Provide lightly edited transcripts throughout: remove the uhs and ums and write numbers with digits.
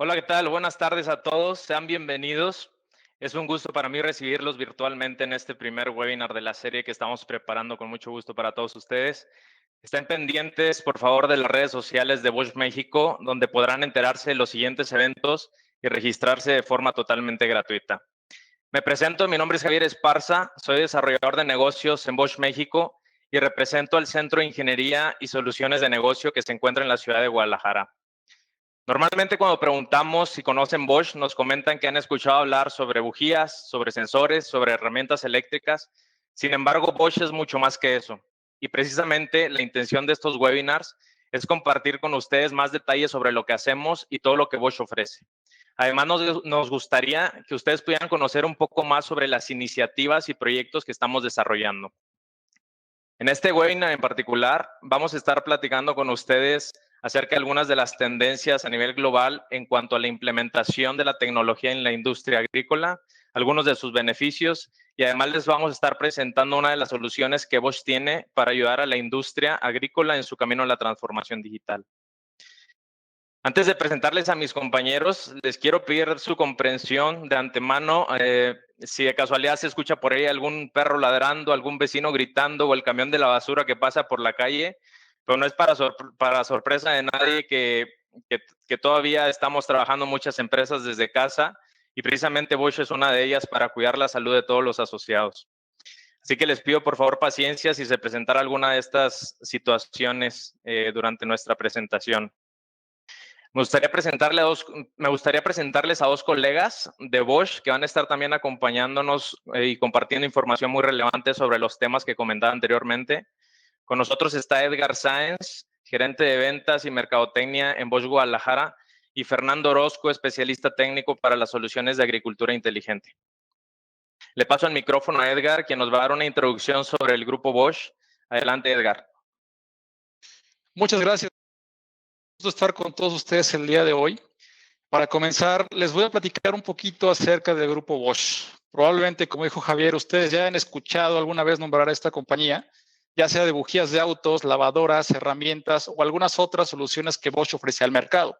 Hola, ¿qué tal? Buenas tardes a todos, sean bienvenidos. Es un gusto para mí recibirlos virtualmente en este primer webinar de la serie que estamos preparando con mucho gusto para todos ustedes. Estén pendientes, por favor, de las redes sociales de Bosch México, donde podrán enterarse de los siguientes eventos y registrarse de forma totalmente gratuita. Me presento, mi nombre es Javier Esparza, soy desarrollador de negocios en Bosch México y represento al Centro de Ingeniería y Soluciones de Negocio que se encuentra en la ciudad de Guadalajara. Normalmente cuando preguntamos si conocen Bosch, nos comentan que han escuchado hablar sobre bujías, sobre sensores, sobre herramientas eléctricas. Sin embargo, Bosch es mucho más que eso. Y precisamente la intención de estos webinars es compartir con ustedes más detalles sobre lo que hacemos y todo lo que Bosch ofrece. Además, nos gustaría que ustedes pudieran conocer un poco más sobre las iniciativas y proyectos que estamos desarrollando. En este webinar en particular, vamos a estar platicando con ustedes acerca de algunas de las tendencias a nivel global en cuanto a la implementación de la tecnología en la industria agrícola, algunos de sus beneficios y además les vamos a estar presentando una de las soluciones que Bosch tiene para ayudar a la industria agrícola en su camino a la transformación digital. Antes de presentarles a mis compañeros, les quiero pedir su comprensión de antemano. Si de casualidad se escucha por ahí algún perro ladrando, algún vecino gritando o el camión de la basura que pasa por la calle, pero no es para sorpresa de nadie que todavía estamos trabajando muchas empresas desde casa y precisamente Bosch es una de ellas para cuidar la salud de todos los asociados. Así que les pido por favor paciencia si se presentara alguna de estas situaciones durante nuestra presentación. Me gustaría presentarles a dos colegas de Bosch que van a estar también acompañándonos y compartiendo información muy relevante sobre los temas que comentaba anteriormente. Con nosotros está Edgar Sáenz, gerente de ventas y mercadotecnia en Bosch Guadalajara, y Fernando Orozco, especialista técnico para las soluciones de agricultura inteligente. Le paso el micrófono a Edgar, quien nos va a dar una introducción sobre el grupo Bosch. Adelante, Edgar. Muchas gracias. Gusto estar con todos ustedes el día de hoy. Para comenzar, les voy a platicar un poquito acerca del grupo Bosch. Probablemente, como dijo Javier, ustedes ya han escuchado alguna vez nombrar a esta compañía, ya sea de bujías de autos, lavadoras, herramientas o algunas otras soluciones que Bosch ofrece al mercado.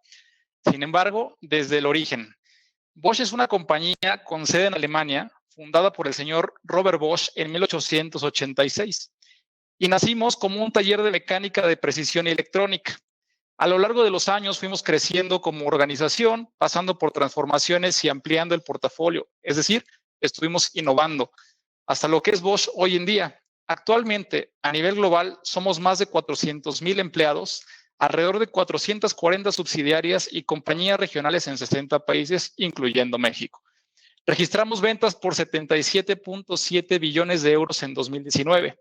Sin embargo, desde el origen, Bosch es una compañía con sede en Alemania, fundada por el señor Robert Bosch en 1886. Y nacimos como un taller de mecánica de precisión y electrónica. A lo largo de los años fuimos creciendo como organización, pasando por transformaciones y ampliando el portafolio. Es decir, estuvimos innovando hasta lo que es Bosch hoy en día. Actualmente, a nivel global, somos más de 400,000 empleados, alrededor de 440 subsidiarias y compañías regionales en 60 países, incluyendo México. Registramos ventas por 77.7 billones de euros en 2019.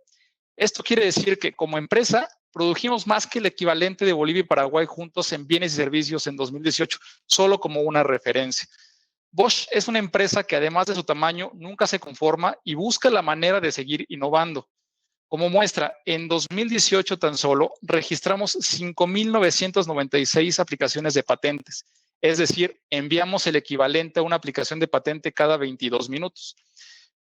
Esto quiere decir que como empresa produjimos más que el equivalente de Bolivia y Paraguay juntos en bienes y servicios en 2018, solo como una referencia. Bosch es una empresa que además de su tamaño nunca se conforma y busca la manera de seguir innovando. Como muestra, en 2018 tan solo registramos 5,996 aplicaciones de patentes, es decir, enviamos el equivalente a una aplicación de patente cada 22 minutos.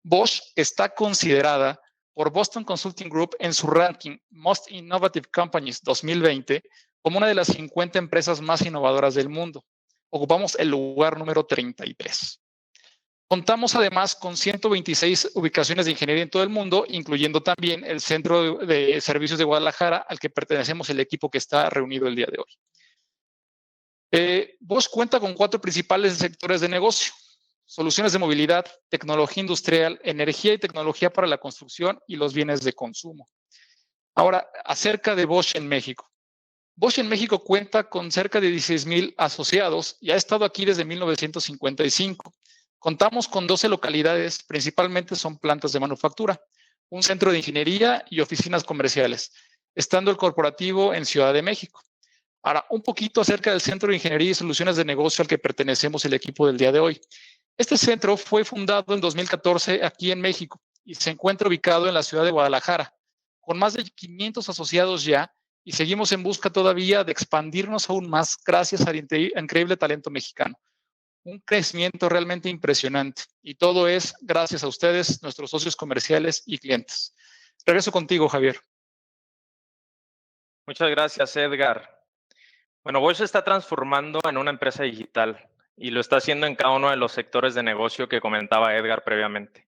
Bosch está considerada por Boston Consulting Group en su ranking Most Innovative Companies 2020 como una de las 50 empresas más innovadoras del mundo. Ocupamos el lugar número 33. Contamos además con 126 ubicaciones de ingeniería en todo el mundo, incluyendo también el Centro de Servicios de Guadalajara, al que pertenecemos el equipo que está reunido el día de hoy. Bosch cuenta con 4 principales sectores de negocio: soluciones de movilidad, tecnología industrial, energía y tecnología para la construcción y los bienes de consumo. Ahora, acerca de Bosch en México. Bosch en México cuenta con cerca de 16,000 asociados y ha estado aquí desde 1955. Contamos con 12 localidades, principalmente son plantas de manufactura, un centro de ingeniería y oficinas comerciales, estando el corporativo en Ciudad de México. Ahora, un poquito acerca del Centro de Ingeniería y Soluciones de Negocio al que pertenecemos el equipo del día de hoy. Este centro fue fundado en 2014 aquí en México y se encuentra ubicado en la ciudad de Guadalajara, con más de 500 asociados ya, y seguimos en busca todavía de expandirnos aún más gracias al increíble talento mexicano. Un crecimiento realmente impresionante, y todo es gracias a ustedes, nuestros socios comerciales y clientes. Regreso contigo, Javier. Muchas gracias, Edgar. Bueno, Bosch se está transformando en una empresa digital y lo está haciendo en cada uno de los sectores de negocio que comentaba Edgar previamente.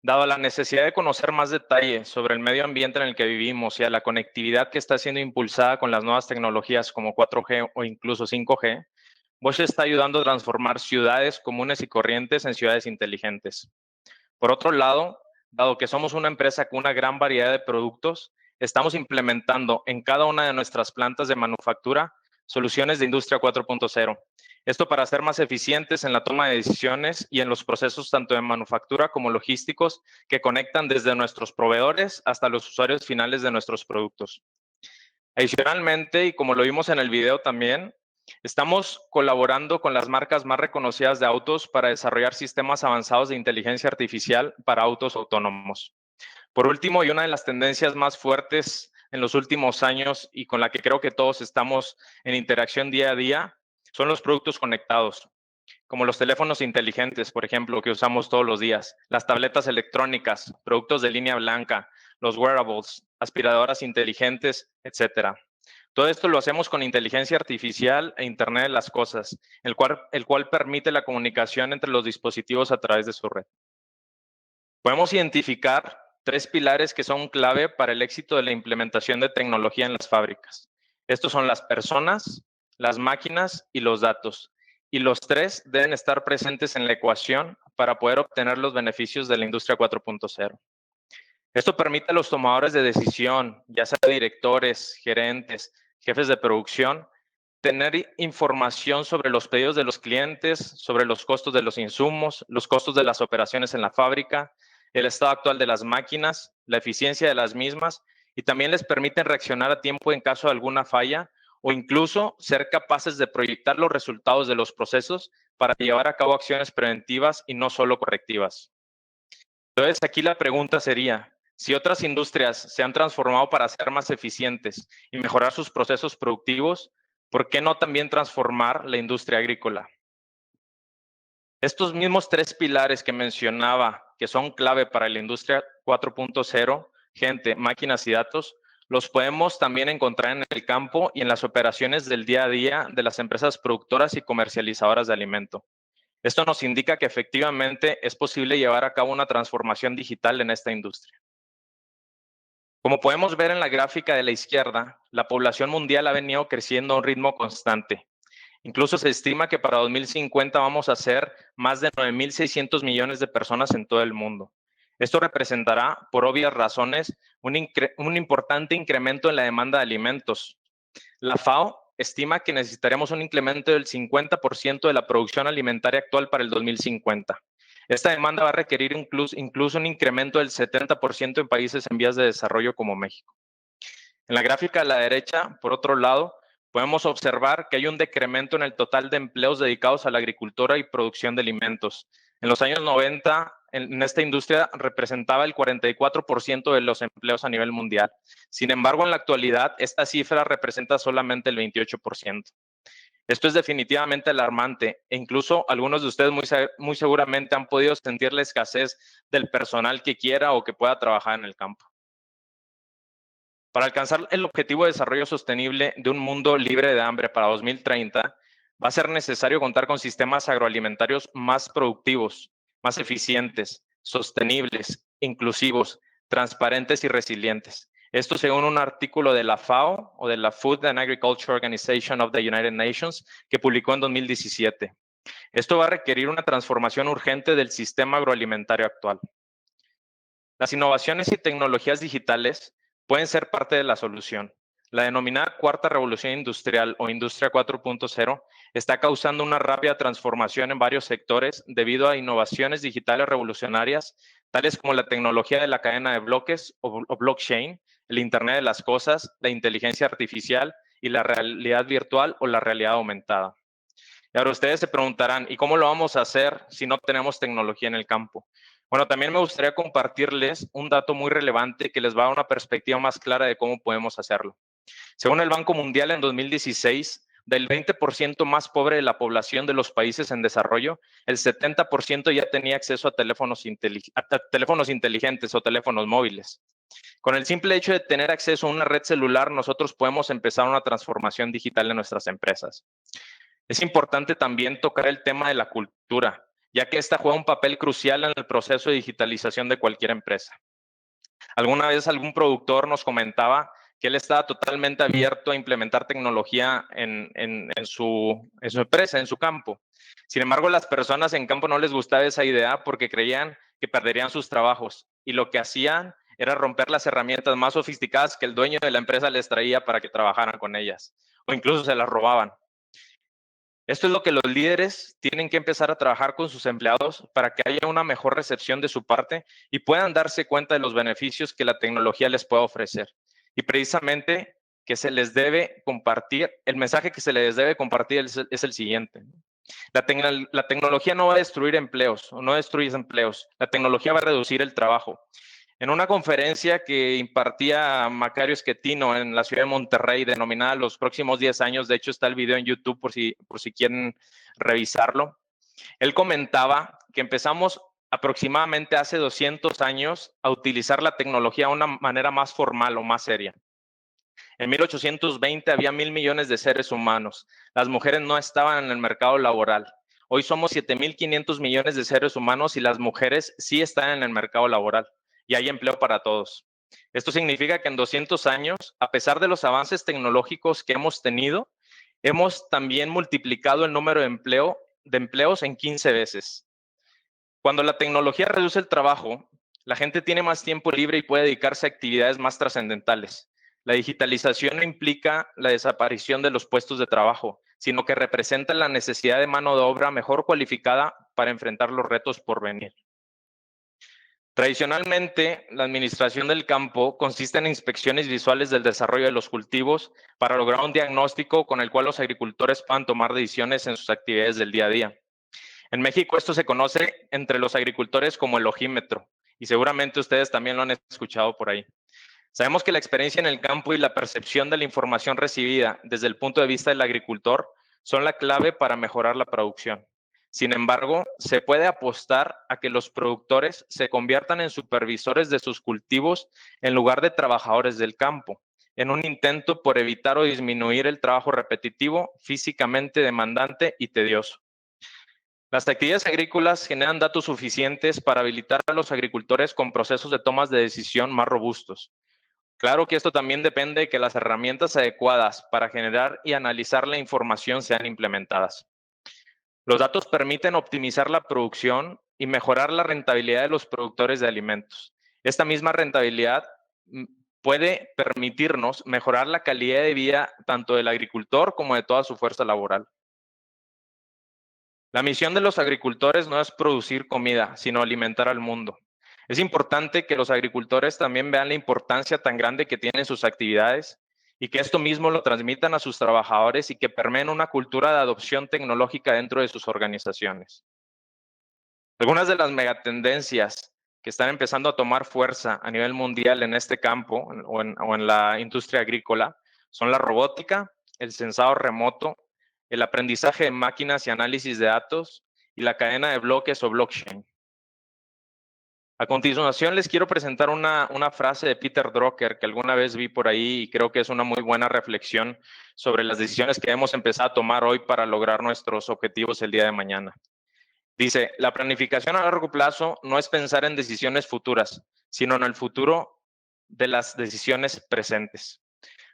Dado la necesidad de conocer más detalles sobre el medio ambiente en el que vivimos y a la conectividad que está siendo impulsada con las nuevas tecnologías como 4G o incluso 5G, Bosch está ayudando a transformar ciudades comunes y corrientes en ciudades inteligentes. Por otro lado, dado que somos una empresa con una gran variedad de productos, estamos implementando en cada una de nuestras plantas de manufactura soluciones de Industria 4.0. Esto para ser más eficientes en la toma de decisiones y en los procesos tanto de manufactura como logísticos que conectan desde nuestros proveedores hasta los usuarios finales de nuestros productos. Adicionalmente, y como lo vimos en el video también, estamos colaborando con las marcas más reconocidas de autos para desarrollar sistemas avanzados de inteligencia artificial para autos autónomos. Por último, y una de las tendencias más fuertes en los últimos años y con la que creo que todos estamos en interacción día a día, son los productos conectados, como los teléfonos inteligentes, por ejemplo, que usamos todos los días, las tabletas electrónicas, productos de línea blanca, los wearables, aspiradoras inteligentes, etcétera. Todo esto lo hacemos con inteligencia artificial e Internet de las cosas, el cual permite la comunicación entre los dispositivos a través de su red. Podemos identificar tres pilares que son clave para el éxito de la implementación de tecnología en las fábricas. Estos son las personas, las máquinas y los datos. Y los tres deben estar presentes en la ecuación para poder obtener los beneficios de la industria 4.0. Esto permite a los tomadores de decisión, ya sea directores, gerentes, jefes de producción, tener información sobre los pedidos de los clientes, sobre los costos de los insumos, los costos de las operaciones en la fábrica, el estado actual de las máquinas, la eficiencia de las mismas y también les permiten reaccionar a tiempo en caso de alguna falla o incluso ser capaces de proyectar los resultados de los procesos para llevar a cabo acciones preventivas y no solo correctivas. Entonces, aquí la pregunta sería, si otras industrias se han transformado para ser más eficientes y mejorar sus procesos productivos, ¿por qué no también transformar la industria agrícola? Estos mismos tres pilares que mencionaba, que son clave para la industria 4.0, gente, máquinas y datos, los podemos también encontrar en el campo y en las operaciones del día a día de las empresas productoras y comercializadoras de alimento. Esto nos indica que efectivamente es posible llevar a cabo una transformación digital en esta industria. Como podemos ver en la gráfica de la izquierda, la población mundial ha venido creciendo a un ritmo constante. Incluso se estima que para 2050 vamos a ser más de 9.600 millones de personas en todo el mundo. Esto representará, por obvias razones, un importante incremento en la demanda de alimentos. La FAO estima que necesitaremos un incremento del 50% de la producción alimentaria actual para el 2050. Esta demanda va a requerir incluso un incremento del 70% en países en vías de desarrollo como México. En la gráfica a la derecha, por otro lado, podemos observar que hay un decremento en el total de empleos dedicados a la agricultura y producción de alimentos. En los años 90, en esta industria representaba el 44% de los empleos a nivel mundial. Sin embargo, en la actualidad, esta cifra representa solamente el 28%. Esto es definitivamente alarmante e incluso algunos de ustedes muy seguramente han podido sentir la escasez del personal que quiera o que pueda trabajar en el campo. Para alcanzar el objetivo de desarrollo sostenible de un mundo libre de hambre para 2030, va a ser necesario contar con sistemas agroalimentarios más productivos, más eficientes, sostenibles, inclusivos, transparentes y resilientes. Esto según un artículo de la FAO o de la Food and Agriculture Organization of the United Nations que publicó en 2017. Esto va a requerir una transformación urgente del sistema agroalimentario actual. Las innovaciones y tecnologías digitales pueden ser parte de la solución. La denominada cuarta revolución industrial o industria 4.0 está causando una rápida transformación en varios sectores debido a innovaciones digitales revolucionarias, tales como la tecnología de la cadena de bloques o blockchain, el Internet de las cosas, la inteligencia artificial y la realidad virtual o la realidad aumentada. Y ahora ustedes se preguntarán, ¿y cómo lo vamos a hacer si no tenemos tecnología en el campo? Bueno, también me gustaría compartirles un dato muy relevante que les va a dar una perspectiva más clara de cómo podemos hacerlo. Según el Banco Mundial, en 2016, del 20% más pobre de la población de los países en desarrollo, el 70% ya tenía acceso a teléfonos inteligentes o teléfonos móviles. Con el simple hecho de tener acceso a una red celular, nosotros podemos empezar una transformación digital en nuestras empresas. Es importante también tocar el tema de la cultura, ya que esta juega un papel crucial en el proceso de digitalización de cualquier empresa. Alguna vez algún productor nos comentaba que él estaba totalmente abierto a implementar tecnología en su empresa, en su campo. Sin embargo, las personas en campo no les gustaba esa idea porque creían que perderían sus trabajos y lo que hacían era romper las herramientas más sofisticadas que el dueño de la empresa les traía para que trabajaran con ellas o incluso se las robaban. Esto es lo que los líderes tienen que empezar a trabajar con sus empleados para que haya una mejor recepción de su parte y puedan darse cuenta de los beneficios que la tecnología les puede ofrecer. Y precisamente que se les debe compartir, el mensaje que se les debe compartir es el siguiente. La tecnología no va a destruir empleos, o no destruye empleos. La tecnología va a reducir el trabajo. En una conferencia que impartía Macario Esquetino en la ciudad de Monterrey, denominada Los próximos 10 años, de hecho está el video en YouTube por si quieren revisarlo, él comentaba que empezamos aproximadamente hace 200 años a utilizar la tecnología de una manera más formal o más seria. En 1820 había 1,000 millones de seres humanos. Las mujeres no estaban en el mercado laboral. Hoy somos 7,500 millones de seres humanos y las mujeres sí están en el mercado laboral y hay empleo para todos. Esto significa que en 200 años, a pesar de los avances tecnológicos que hemos tenido, hemos también multiplicado el número de empleos en 15 veces. Cuando la tecnología reduce el trabajo, la gente tiene más tiempo libre y puede dedicarse a actividades más trascendentales. La digitalización no implica la desaparición de los puestos de trabajo, sino que representa la necesidad de mano de obra mejor cualificada para enfrentar los retos por venir. Tradicionalmente, la administración del campo consiste en inspecciones visuales del desarrollo de los cultivos para lograr un diagnóstico con el cual los agricultores puedan tomar decisiones en sus actividades del día a día. En México esto se conoce entre los agricultores como el ojímetro y seguramente ustedes también lo han escuchado por ahí. Sabemos que la experiencia en el campo y la percepción de la información recibida desde el punto de vista del agricultor son la clave para mejorar la producción. Sin embargo, se puede apostar a que los productores se conviertan en supervisores de sus cultivos en lugar de trabajadores del campo, en un intento por evitar o disminuir el trabajo repetitivo, físicamente demandante y tedioso. Las actividades agrícolas generan datos suficientes para habilitar a los agricultores con procesos de tomas de decisión más robustos. Claro que esto también depende de que las herramientas adecuadas para generar y analizar la información sean implementadas. Los datos permiten optimizar la producción y mejorar la rentabilidad de los productores de alimentos. Esta misma rentabilidad puede permitirnos mejorar la calidad de vida tanto del agricultor como de toda su fuerza laboral. La misión de los agricultores no es producir comida, sino alimentar al mundo. Es importante que los agricultores también vean la importancia tan grande que tienen sus actividades y que esto mismo lo transmitan a sus trabajadores y que permeen una cultura de adopción tecnológica dentro de sus organizaciones. Algunas de las megatendencias que están empezando a tomar fuerza a nivel mundial en este campo o en la industria agrícola son la robótica, el sensado remoto, el aprendizaje de máquinas y análisis de datos y la cadena de bloques o blockchain. A continuación les quiero presentar una frase de Peter Drucker que alguna vez vi por ahí y creo que es una muy buena reflexión sobre las decisiones que debemos empezar a tomar hoy para lograr nuestros objetivos el día de mañana. Dice, la planificación a largo plazo no es pensar en decisiones futuras, sino en el futuro de las decisiones presentes.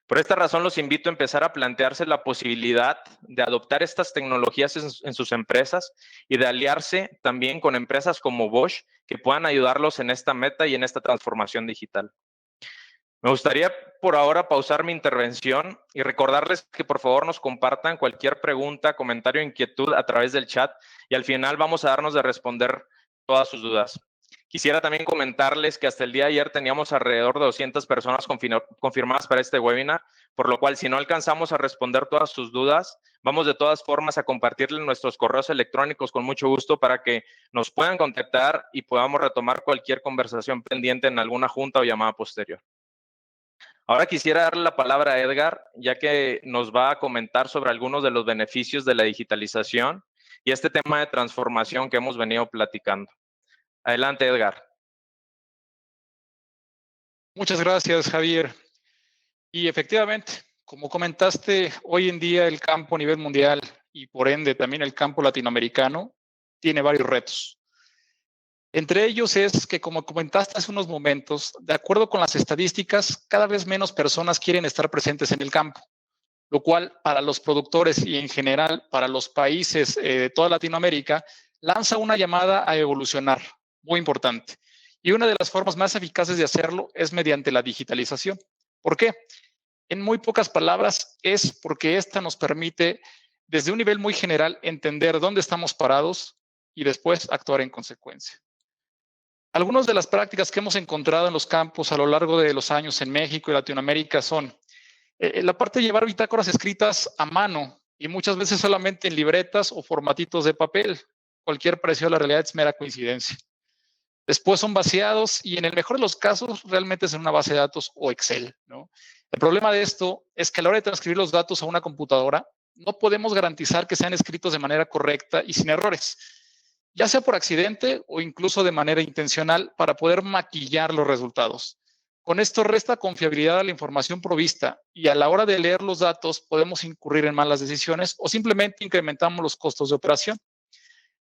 Por esta razón, los invito a empezar a plantearse la posibilidad de adoptar estas tecnologías en sus empresas y de aliarse también con empresas como Bosch que puedan ayudarlos en esta meta y en esta transformación digital. Me gustaría por ahora pausar mi intervención y recordarles que por favor nos compartan cualquier pregunta, comentario o inquietud a través del chat y al final vamos a darnos de responder todas sus dudas. Quisiera también comentarles que hasta el día de ayer teníamos alrededor de 200 personas confirmadas para este webinar, por lo cual si no alcanzamos a responder todas sus dudas, vamos de todas formas a compartirles nuestros correos electrónicos con mucho gusto para que nos puedan contactar y podamos retomar cualquier conversación pendiente en alguna junta o llamada posterior. Ahora quisiera darle la palabra a Edgar, ya que nos va a comentar sobre algunos de los beneficios de la digitalización y este tema de transformación que hemos venido platicando. Adelante, Edgar. Muchas gracias, Javier. Y efectivamente, como comentaste, hoy en día el campo a nivel mundial y por ende también el campo latinoamericano tiene varios retos. Entre ellos es que, como comentaste hace unos momentos, de acuerdo con las estadísticas, cada vez menos personas quieren estar presentes en el campo, lo cual para los productores y en general para los países de toda Latinoamérica lanza una llamada a evolucionar, muy importante. Y una de las formas más eficaces de hacerlo es mediante la digitalización. ¿Por qué? En muy pocas palabras, es porque esta nos permite, desde un nivel muy general, entender dónde estamos parados y después actuar en consecuencia. Algunas de las prácticas que hemos encontrado en los campos a lo largo de los años en México y Latinoamérica son la parte de llevar bitácoras escritas a mano y muchas veces solamente en libretas o formatitos de papel. Cualquier parecido a la realidad es mera coincidencia. Después son vaciados y en el mejor de los casos realmente es en una base de datos o Excel, ¿no? El problema de esto es que a la hora de transcribir los datos a una computadora no podemos garantizar que sean escritos de manera correcta y sin errores, ya sea por accidente o incluso de manera intencional para poder maquillar los resultados. Con esto resta confiabilidad a la información provista y a la hora de leer los datos podemos incurrir en malas decisiones o simplemente incrementamos los costos de operación.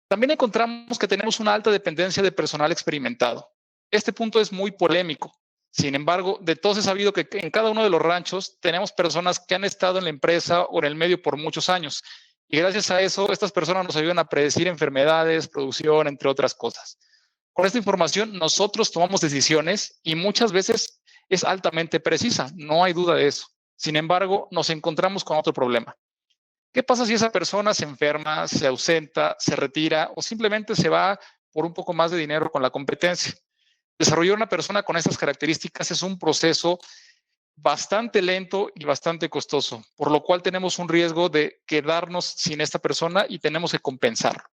También encontramos que tenemos una alta dependencia de personal experimentado. Este punto es muy polémico. Sin embargo, de todos he sabido que en cada uno de los ranchos tenemos personas que han estado en la empresa o en el medio por muchos años. Y gracias a eso, estas personas nos ayudan a predecir enfermedades, producción, entre otras cosas. Con esta información, nosotros tomamos decisiones y muchas veces es altamente precisa, no hay duda de eso. Sin embargo, nos encontramos con otro problema. ¿Qué pasa si esa persona se enferma, se ausenta, se retira o simplemente se va por un poco más de dinero con la competencia? Desarrollar una persona con estas características es un proceso bastante lento y bastante costoso, por lo cual tenemos un riesgo de quedarnos sin esta persona y tenemos que compensarlo.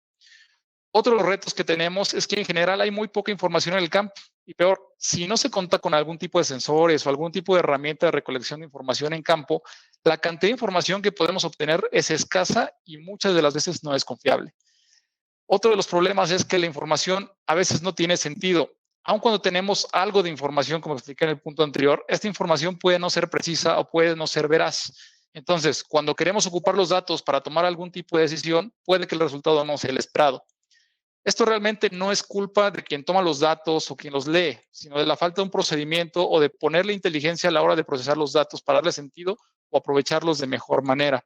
Otro de los retos que tenemos es que en general hay muy poca información en el campo y peor, si no se cuenta con algún tipo de sensores o algún tipo de herramienta de recolección de información en campo, la cantidad de información que podemos obtener es escasa y muchas de las veces no es confiable. Otro de los problemas es que la información a veces no tiene sentido. Aun cuando tenemos algo de información, como expliqué en el punto anterior, esta información puede no ser precisa o puede no ser veraz. Entonces, cuando queremos ocupar los datos para tomar algún tipo de decisión, puede que el resultado no sea el esperado. Esto realmente no es culpa de quien toma los datos o quien los lee, sino de la falta de un procedimiento o de ponerle inteligencia a la hora de procesar los datos para darle sentido o aprovecharlos de mejor manera.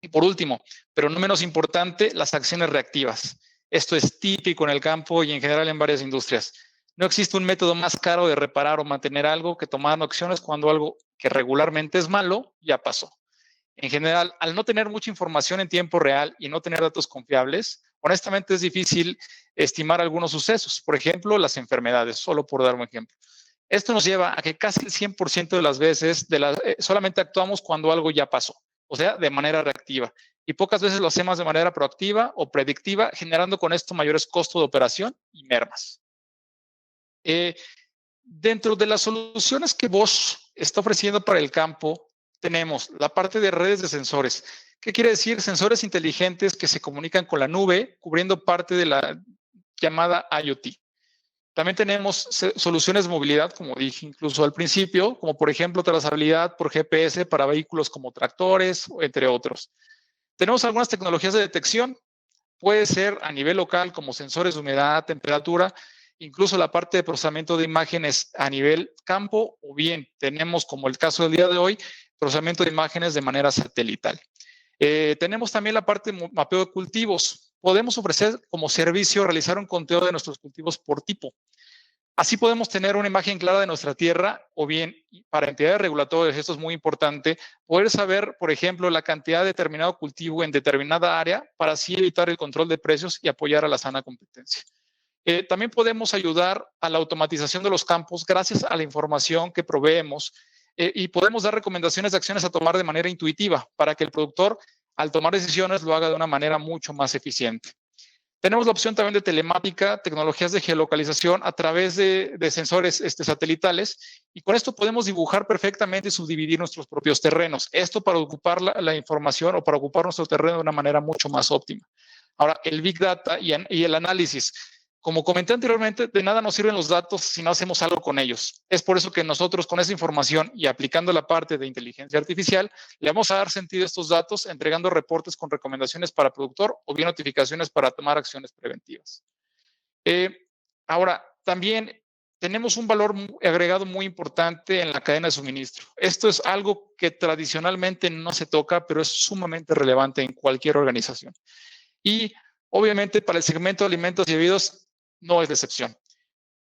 Y por último, pero no menos importante, las acciones reactivas. Esto es típico en el campo y en general en varias industrias. No existe un método más caro de reparar o mantener algo que tomar acciones cuando algo que regularmente es malo ya pasó. En general, al no tener mucha información en tiempo real y no tener datos confiables, honestamente es difícil estimar algunos sucesos. Por ejemplo, las enfermedades, solo por dar un ejemplo. Esto nos lleva a que casi el 100% de las veces solamente actuamos cuando algo ya pasó, o sea, de manera reactiva. Y pocas veces lo hacemos de manera proactiva o predictiva, generando con esto mayores costos de operación y mermas. Dentro de las soluciones que Bosch está ofreciendo para el campo, tenemos la parte de redes de sensores. ¿Qué quiere decir? Sensores inteligentes que se comunican con la nube, cubriendo parte de la llamada IoT. También tenemos soluciones de movilidad, como dije incluso al principio, como por ejemplo trazabilidad por GPS para vehículos como tractores, entre otros. Tenemos algunas tecnologías de detección, puede ser a nivel local como sensores de humedad, temperatura, incluso la parte de procesamiento de imágenes a nivel campo, o bien tenemos, como el caso del día de hoy, procesamiento de imágenes de manera satelital. Tenemos también la parte de mapeo de cultivos. Podemos ofrecer como servicio realizar un conteo de nuestros cultivos por tipo. Así podemos tener una imagen clara de nuestra tierra o bien, para entidades regulatorias, esto es muy importante, poder saber, por ejemplo, la cantidad de determinado cultivo en determinada área para así evitar el control de precios y apoyar a la sana competencia. También podemos ayudar a la automatización de los campos gracias a la información que proveemos y podemos dar recomendaciones de acciones a tomar de manera intuitiva para que el productor, al tomar decisiones, lo haga de una manera mucho más eficiente. Tenemos la opción también de telemática, tecnologías de geolocalización a través de sensores satelitales y con esto podemos dibujar perfectamente y subdividir nuestros propios terrenos. Esto para ocupar la información o para ocupar nuestro terreno de una manera mucho más óptima. Ahora, el Big Data y el análisis. Como comenté anteriormente, de nada nos sirven los datos si no hacemos algo con ellos. Es por eso que nosotros con esa información y aplicando la parte de inteligencia artificial, le vamos a dar sentido a estos datos entregando reportes con recomendaciones para productor o bien notificaciones para tomar acciones preventivas. Ahora, también tenemos un valor agregado muy importante en la cadena de suministro. Esto es algo que tradicionalmente no se toca, pero es sumamente relevante en cualquier organización. Y obviamente para el segmento de alimentos y bebidas no es la excepción.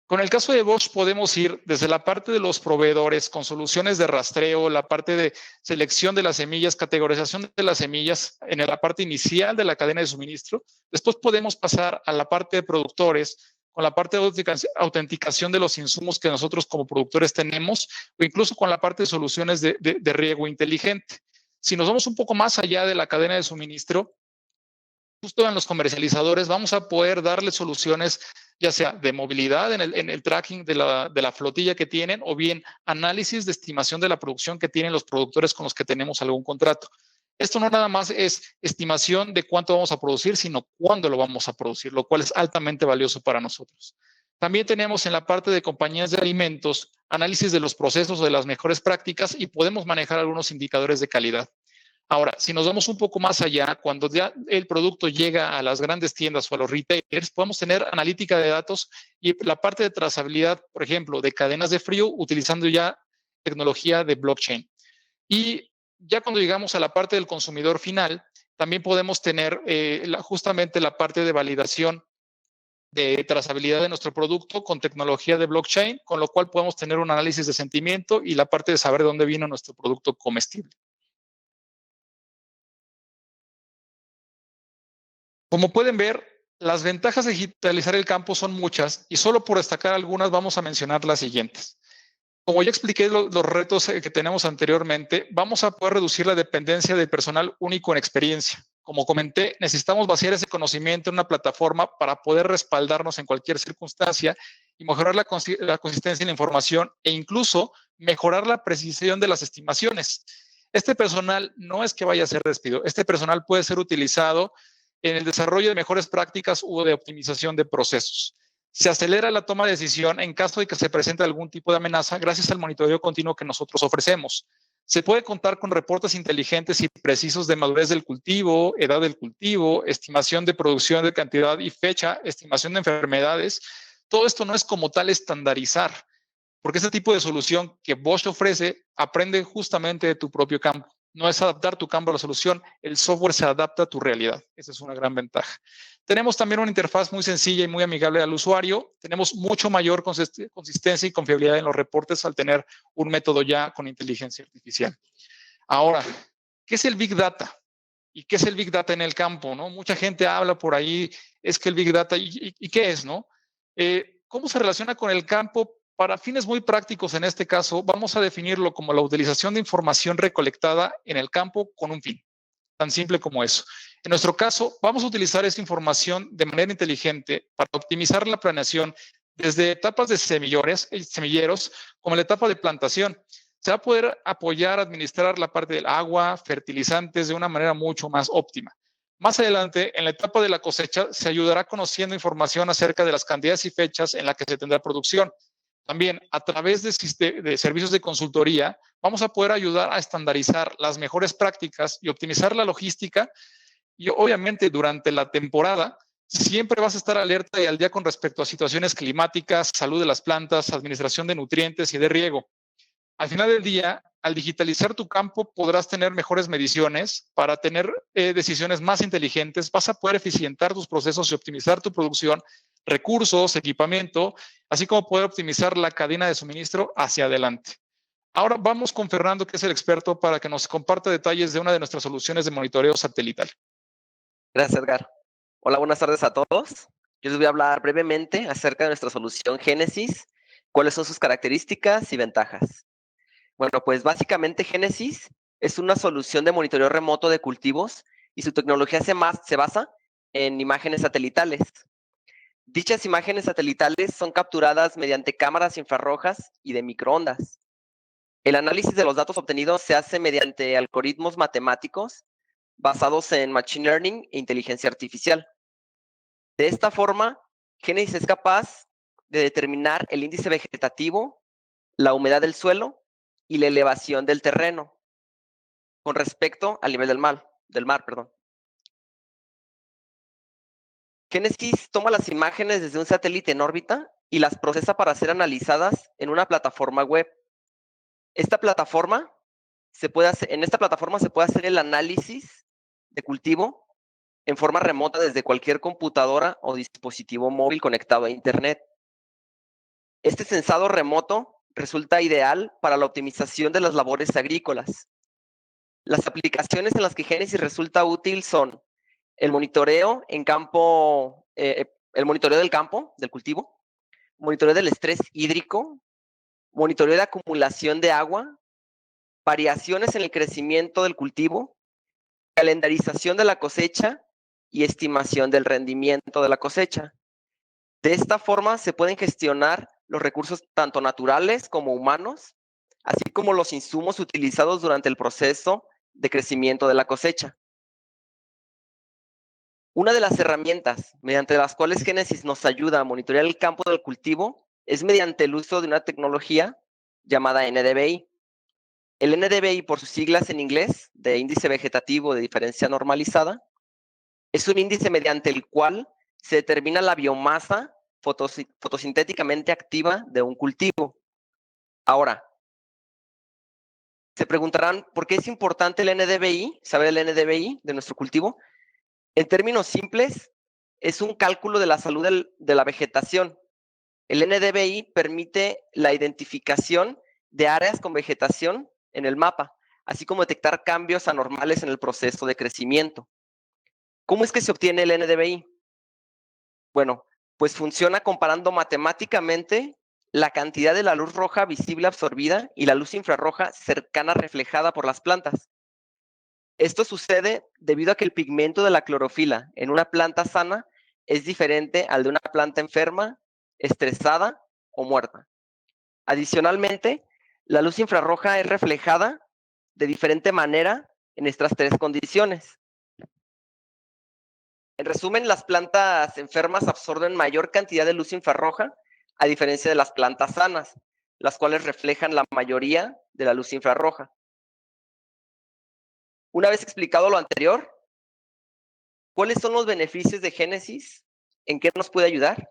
Con el caso de Bosch podemos ir desde la parte de los proveedores con soluciones de rastreo, la parte de selección de las semillas, categorización de las semillas en la parte inicial de la cadena de suministro. Después podemos pasar a la parte de productores con la parte de autenticación de los insumos que nosotros como productores tenemos o incluso con la parte de soluciones de riego inteligente. Si nos vamos un poco más allá de la cadena de suministro, justo en los comercializadores vamos a poder darle soluciones ya sea de movilidad en el tracking de la flotilla que tienen o bien análisis de estimación de la producción que tienen los productores con los que tenemos algún contrato. Esto no nada más es estimación de cuánto vamos a producir, sino cuándo lo vamos a producir, lo cual es altamente valioso para nosotros. También tenemos en la parte de compañías de alimentos análisis de los procesos, de las mejores prácticas y podemos manejar algunos indicadores de calidad. Ahora, si nos vamos un poco más allá, cuando ya el producto llega a las grandes tiendas o a los retailers, podemos tener analítica de datos y la parte de trazabilidad, por ejemplo, de cadenas de frío, utilizando ya tecnología de blockchain. Y ya cuando llegamos a la parte del consumidor final, también podemos tener justamente la parte de validación de trazabilidad de nuestro producto con tecnología de blockchain, con lo cual podemos tener un análisis de sentimiento y la parte de saber de dónde vino nuestro producto comestible. Como pueden ver, las ventajas de digitalizar el campo son muchas y solo por destacar algunas vamos a mencionar las siguientes. Como ya expliqué los retos que tenemos anteriormente, vamos a poder reducir la dependencia del personal único en experiencia. Como comenté, necesitamos vaciar ese conocimiento en una plataforma para poder respaldarnos en cualquier circunstancia y mejorar la consistencia en la información e incluso mejorar la precisión de las estimaciones. Este personal no es que vaya a ser despido, este personal puede ser utilizado en el desarrollo de mejores prácticas o de optimización de procesos. Se acelera la toma de decisión en caso de que se presente algún tipo de amenaza gracias al monitoreo continuo que nosotros ofrecemos. Se puede contar con reportes inteligentes y precisos de madurez del cultivo, edad del cultivo, estimación de producción de cantidad y fecha, estimación de enfermedades. Todo esto no es como tal estandarizar, porque ese tipo de solución que Bosch ofrece aprende justamente de tu propio campo. No es adaptar tu campo a la solución, el software se adapta a tu realidad. Esa es una gran ventaja. Tenemos también una interfaz muy sencilla y muy amigable al usuario. Tenemos mucho mayor consistencia y confiabilidad en los reportes al tener un método ya con inteligencia artificial. Ahora, ¿qué es el Big Data? ¿Y qué es el Big Data en el campo? ¿No? Mucha gente habla por ahí, es que el Big Data, ¿y qué es? ¿No? ¿Cómo se relaciona con el campo? Para fines muy prácticos, en este caso, vamos a definirlo como la utilización de información recolectada en el campo con un fin, tan simple como eso. En nuestro caso, vamos a utilizar esa información de manera inteligente para optimizar la planeación desde etapas de semilleros, como la etapa de plantación. Se va a poder apoyar, administrar la parte del agua, fertilizantes de una manera mucho más óptima. Más adelante, en la etapa de la cosecha, se ayudará conociendo información acerca de las cantidades y fechas en las que se tendrá producción. También a través de servicios de consultoría vamos a poder ayudar a estandarizar las mejores prácticas y optimizar la logística y obviamente durante la temporada siempre vas a estar alerta y al día con respecto a situaciones climáticas, salud de las plantas, administración de nutrientes y de riego. Al final del día, al digitalizar tu campo podrás tener mejores mediciones para tener decisiones más inteligentes, vas a poder eficientar tus procesos y optimizar tu producción, recursos, equipamiento, así como poder optimizar la cadena de suministro hacia adelante. Ahora vamos con Fernando, que es el experto, para que nos comparta detalles de una de nuestras soluciones de monitoreo satelital. Gracias, Edgar. Hola, buenas tardes a todos. Yo les voy a hablar brevemente acerca de nuestra solución Génesis, cuáles son sus características y ventajas. Bueno, pues básicamente Génesis es una solución de monitoreo remoto de cultivos y su tecnología se basa en imágenes satelitales. Dichas imágenes satelitales son capturadas mediante cámaras infrarrojas y de microondas. El análisis de los datos obtenidos se hace mediante algoritmos matemáticos basados en Machine Learning e inteligencia artificial. De esta forma, Génesis es capaz de determinar el índice vegetativo, la humedad del suelo y la elevación del terreno con respecto al nivel del mar. Génesis toma las imágenes desde un satélite en órbita y las procesa para ser analizadas en una plataforma web. En esta plataforma se puede hacer el análisis de cultivo en forma remota desde cualquier computadora o dispositivo móvil conectado a Internet. Este censado remoto resulta ideal para la optimización de las labores agrícolas. Las aplicaciones en las que Génesis resulta útil son el monitoreo del campo, del cultivo, monitoreo del estrés hídrico, monitoreo de acumulación de agua, variaciones en el crecimiento del cultivo, calendarización de la cosecha y estimación del rendimiento de la cosecha. De esta forma se pueden gestionar los recursos tanto naturales como humanos, así como los insumos utilizados durante el proceso de crecimiento de la cosecha. Una de las herramientas mediante las cuales Génesis nos ayuda a monitorear el campo del cultivo es mediante el uso de una tecnología llamada NDVI. El NDVI, por sus siglas en inglés, de índice vegetativo de diferencia normalizada, es un índice mediante el cual se determina la biomasa fotosintéticamente activa de un cultivo. Ahora, se preguntarán, ¿por qué es importante el NDVI? ¿Saber el NDVI de nuestro cultivo? En términos simples, es un cálculo de la salud de la vegetación. El NDVI permite la identificación de áreas con vegetación en el mapa, así como detectar cambios anormales en el proceso de crecimiento. ¿Cómo es que se obtiene el NDVI? Bueno, pues funciona comparando matemáticamente la cantidad de la luz roja visible absorbida y la luz infrarroja cercana reflejada por las plantas. Esto sucede debido a que el pigmento de la clorofila en una planta sana es diferente al de una planta enferma, estresada o muerta. Adicionalmente, la luz infrarroja es reflejada de diferente manera en estas tres condiciones. En resumen, las plantas enfermas absorben mayor cantidad de luz infrarroja, a diferencia de las plantas sanas, las cuales reflejan la mayoría de la luz infrarroja. Una vez explicado lo anterior, ¿cuáles son los beneficios de Génesis? ¿En qué nos puede ayudar?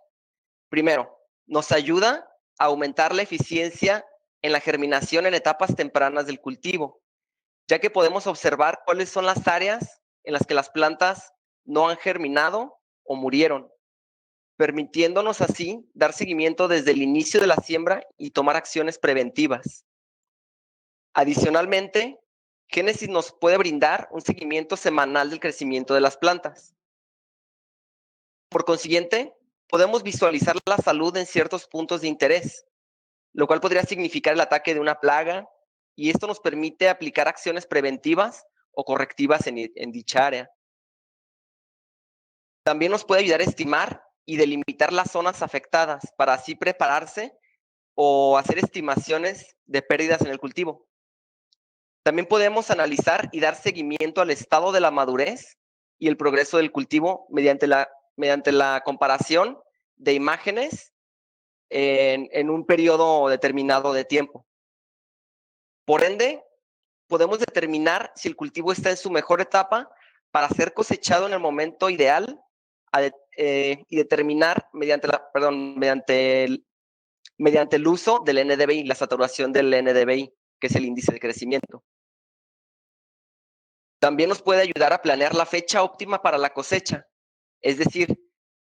Primero, nos ayuda a aumentar la eficiencia en la germinación en etapas tempranas del cultivo, ya que podemos observar cuáles son las áreas en las que las plantas no han germinado o murieron, permitiéndonos así dar seguimiento desde el inicio de la siembra y tomar acciones preventivas. Adicionalmente, Génesis nos puede brindar un seguimiento semanal del crecimiento de las plantas. Por consiguiente, podemos visualizar la salud en ciertos puntos de interés, lo cual podría significar el ataque de una plaga, y esto nos permite aplicar acciones preventivas o correctivas en dicha área. También nos puede ayudar a estimar y delimitar las zonas afectadas para así prepararse o hacer estimaciones de pérdidas en el cultivo. También podemos analizar y dar seguimiento al estado de la madurez y el progreso del cultivo mediante la comparación de imágenes en un periodo determinado de tiempo. Por ende, podemos determinar si el cultivo está en su mejor etapa para ser cosechado en el momento ideal y determinar mediante el uso del NDVI, la saturación del NDVI, que es el índice de crecimiento. También nos puede ayudar a planear la fecha óptima para la cosecha, es decir,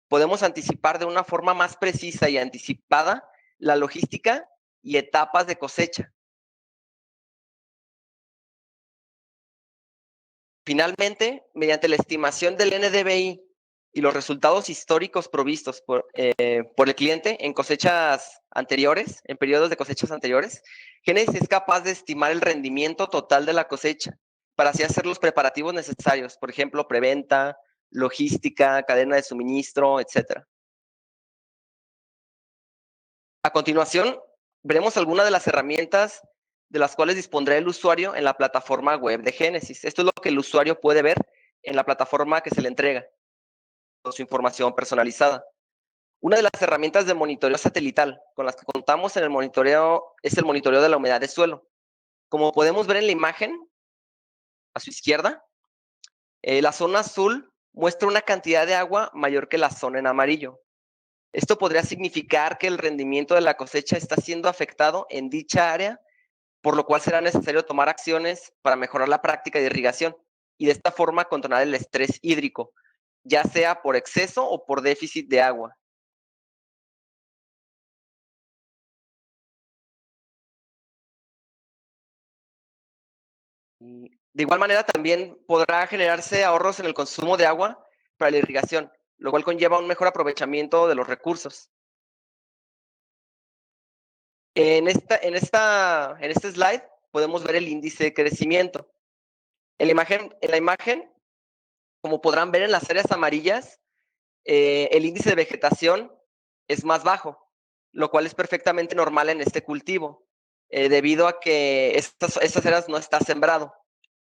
podemos anticipar de una forma más precisa y anticipada la logística y etapas de cosecha. Finalmente, mediante la estimación del NDVI y los resultados históricos provistos por el cliente en cosechas anteriores, en periodos de cosechas anteriores, Génesis es capaz de estimar el rendimiento total de la cosecha para así hacer los preparativos necesarios, por ejemplo, preventa, logística, cadena de suministro, etc. A continuación, veremos algunas de las herramientas de las cuales dispondrá el usuario en la plataforma web de Génesis. Esto es lo que el usuario puede ver en la plataforma que se le entrega, con su información personalizada. Una de las herramientas de monitoreo satelital con las que contamos en el monitoreo es el monitoreo de la humedad de suelo. Como podemos ver en la imagen, a su izquierda, la zona azul muestra una cantidad de agua mayor que la zona en amarillo. Esto podría significar que el rendimiento de la cosecha está siendo afectado en dicha área, por lo cual será necesario tomar acciones para mejorar la práctica de irrigación y de esta forma controlar el estrés hídrico, ya sea por exceso o por déficit de agua. De igual manera, también podrá generarse ahorros en el consumo de agua para la irrigación, lo cual conlleva un mejor aprovechamiento de los recursos. En este slide podemos ver el índice de crecimiento. En la imagen, como podrán ver en las áreas amarillas, el índice de vegetación es más bajo, lo cual es perfectamente normal en este cultivo, debido a que estas áreas no está sembrado.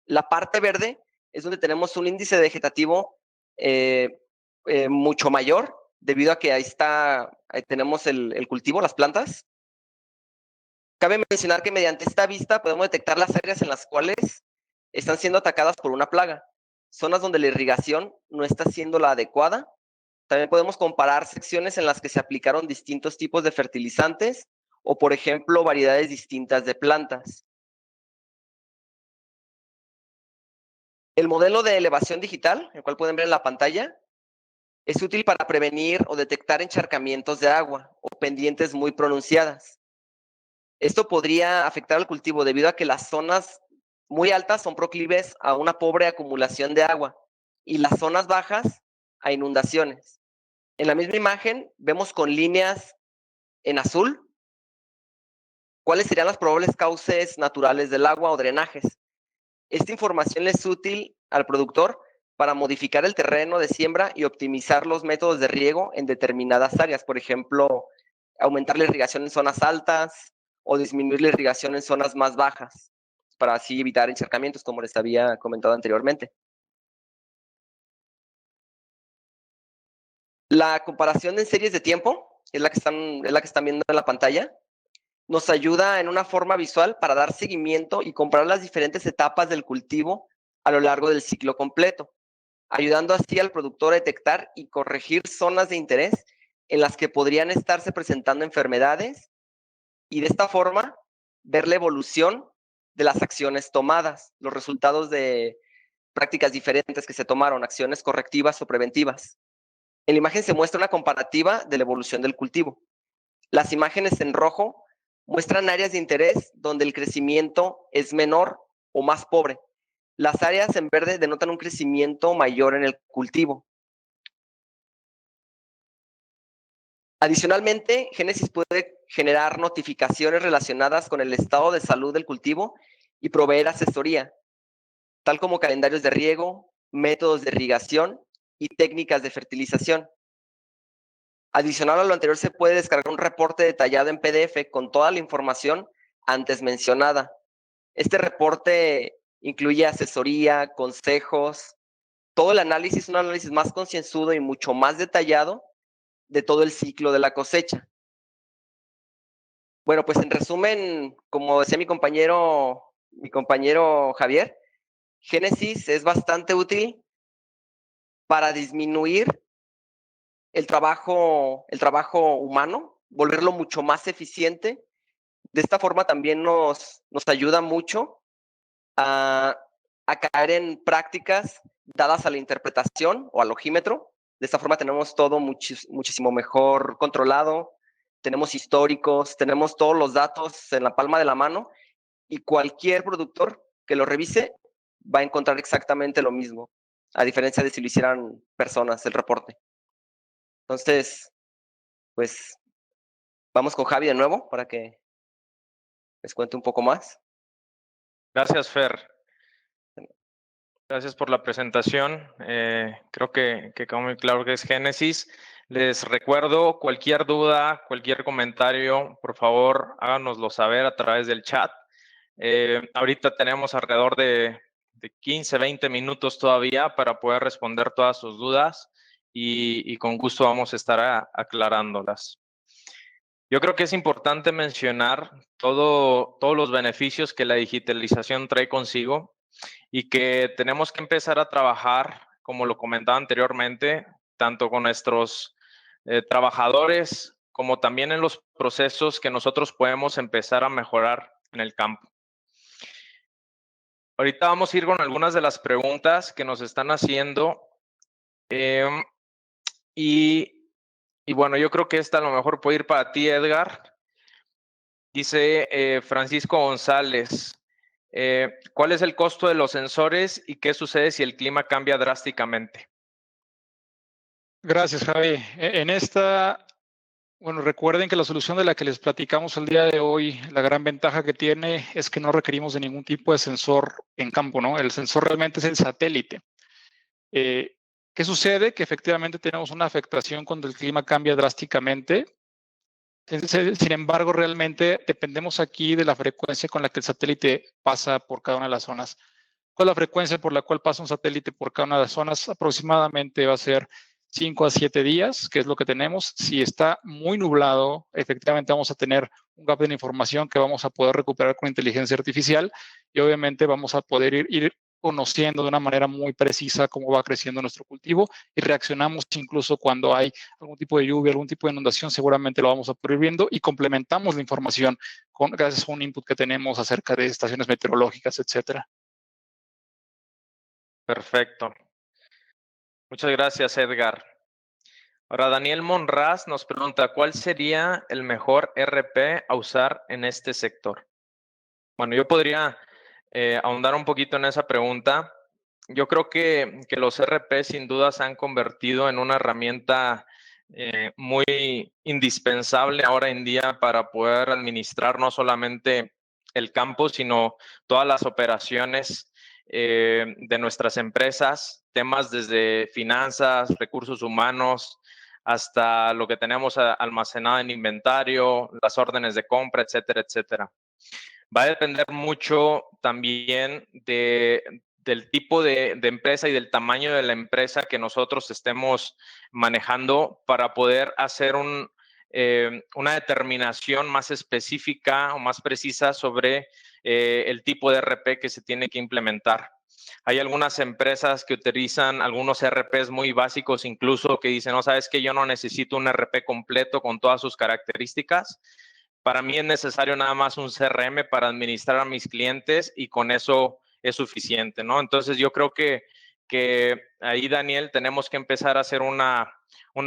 La parte verde es donde tenemos un índice vegetativo mucho mayor, debido a que ahí tenemos el cultivo, las plantas. Cabe mencionar que mediante esta vista podemos detectar las áreas en las cuales están siendo atacadas por una plaga, zonas donde la irrigación no está siendo la adecuada. También podemos comparar secciones en las que se aplicaron distintos tipos de fertilizantes o, por ejemplo, variedades distintas de plantas. El modelo de elevación digital, el cual pueden ver en la pantalla, es útil para prevenir o detectar encharcamientos de agua o pendientes muy pronunciadas. Esto podría afectar al cultivo debido a que las zonas muy altas son proclives a una pobre acumulación de agua y las zonas bajas a inundaciones. En la misma imagen vemos con líneas en azul cuáles serían las probables cauces naturales del agua o drenajes. Esta información le es útil al productor para modificar el terreno de siembra y optimizar los métodos de riego en determinadas áreas. Por ejemplo, aumentar la irrigación en zonas altas o disminuir la irrigación en zonas más bajas, para así evitar encharcamientos, como les había comentado anteriormente. La comparación en series de tiempo, es la que están viendo en la pantalla, nos ayuda en una forma visual para dar seguimiento y comparar las diferentes etapas del cultivo a lo largo del ciclo completo, ayudando así al productor a detectar y corregir zonas de interés en las que podrían estarse presentando enfermedades y de esta forma ver la evolución de las acciones tomadas, los resultados de prácticas diferentes que se tomaron, acciones correctivas o preventivas. En la imagen se muestra una comparativa de la evolución del cultivo. Las imágenes en rojo muestran áreas de interés donde el crecimiento es menor o más pobre. Las áreas en verde denotan un crecimiento mayor en el cultivo. Adicionalmente, Génesis puede generar notificaciones relacionadas con el estado de salud del cultivo y proveer asesoría, tal como calendarios de riego, métodos de irrigación y técnicas de fertilización. Adicional a lo anterior, se puede descargar un reporte detallado en PDF con toda la información antes mencionada. Este reporte incluye asesoría, consejos, todo el análisis, un análisis más concienzudo y mucho más detallado de todo el ciclo de la cosecha. Bueno, pues en resumen, como decía mi compañero Javier, Génesis es bastante útil para disminuir el trabajo humano, volverlo mucho más eficiente. De esta forma también nos ayuda mucho a caer en prácticas dadas a la interpretación o al ojímetro. De esta forma tenemos todo muchísimo mejor controlado, tenemos históricos, tenemos todos los datos en la palma de la mano y cualquier productor que lo revise va a encontrar exactamente lo mismo, a diferencia de si lo hicieran personas el reporte. Entonces, pues vamos con Javi de nuevo para que les cuente un poco más. Gracias, Fer. Gracias por la presentación. Creo que quedó muy claro que es Génesis. Les recuerdo, cualquier duda, cualquier comentario, por favor, háganoslo saber a través del chat. Ahorita tenemos alrededor de 15, 20 minutos todavía para poder responder todas sus dudas y con gusto vamos a estar aclarándolas. Yo creo que es importante mencionar todos los beneficios que la digitalización trae consigo y que tenemos que empezar a trabajar, como lo comentaba anteriormente, tanto con nuestros trabajadores como también en los procesos que nosotros podemos empezar a mejorar en el campo. Ahorita vamos a ir con algunas de las preguntas que nos están haciendo y bueno, yo creo que esta a lo mejor puede ir para ti, Edgar. Dice Francisco González, ¿cuál es el costo de los sensores y qué sucede si el clima cambia drásticamente? Gracias, Javi. En esta, bueno, recuerden que la solución de la que les platicamos el día de hoy, la gran ventaja que tiene es que no requerimos de ningún tipo de sensor en campo, ¿no? El sensor realmente es el satélite. ¿Qué sucede? Que efectivamente tenemos una afectación cuando el clima cambia drásticamente. Sin embargo, realmente dependemos aquí de la frecuencia con la que el satélite pasa por cada una de las zonas. ¿Cuál es la frecuencia por la cual pasa un satélite por cada una de las zonas? Aproximadamente va a ser 5 a 7 días, que es lo que tenemos. Si está muy nublado, efectivamente vamos a tener un gap de información que vamos a poder recuperar con inteligencia artificial y obviamente vamos a poder ir conociendo de una manera muy precisa cómo va creciendo nuestro cultivo y reaccionamos incluso cuando hay algún tipo de lluvia, algún tipo de inundación, seguramente lo vamos a poder ir viendo y complementamos la información gracias a un input que tenemos acerca de estaciones meteorológicas, etcétera. Perfecto. Muchas gracias, Edgar. Ahora, Daniel Monraz nos pregunta, ¿cuál sería el mejor RP a usar en este sector? Bueno, yo podría ahondar un poquito en esa pregunta. Yo creo que los RP sin duda se han convertido en una herramienta muy indispensable ahora en día para poder administrar no solamente el campo, sino todas las operaciones de nuestras empresas, temas desde finanzas, recursos humanos, hasta lo que tenemos almacenado en inventario, las órdenes de compra, etcétera, etcétera. Va a depender mucho también del tipo de empresa y del tamaño de la empresa que nosotros estemos manejando para poder hacer una determinación más específica o más precisa sobre el tipo de RP que se tiene que implementar. Hay algunas empresas que utilizan algunos RPs muy básicos, incluso que dicen, no, sabes que yo no necesito un RP completo con todas sus características. Para mí es necesario nada más un CRM para administrar a mis clientes y con eso es suficiente, ¿no? Entonces yo creo que ahí, Daniel, tenemos que empezar a hacer un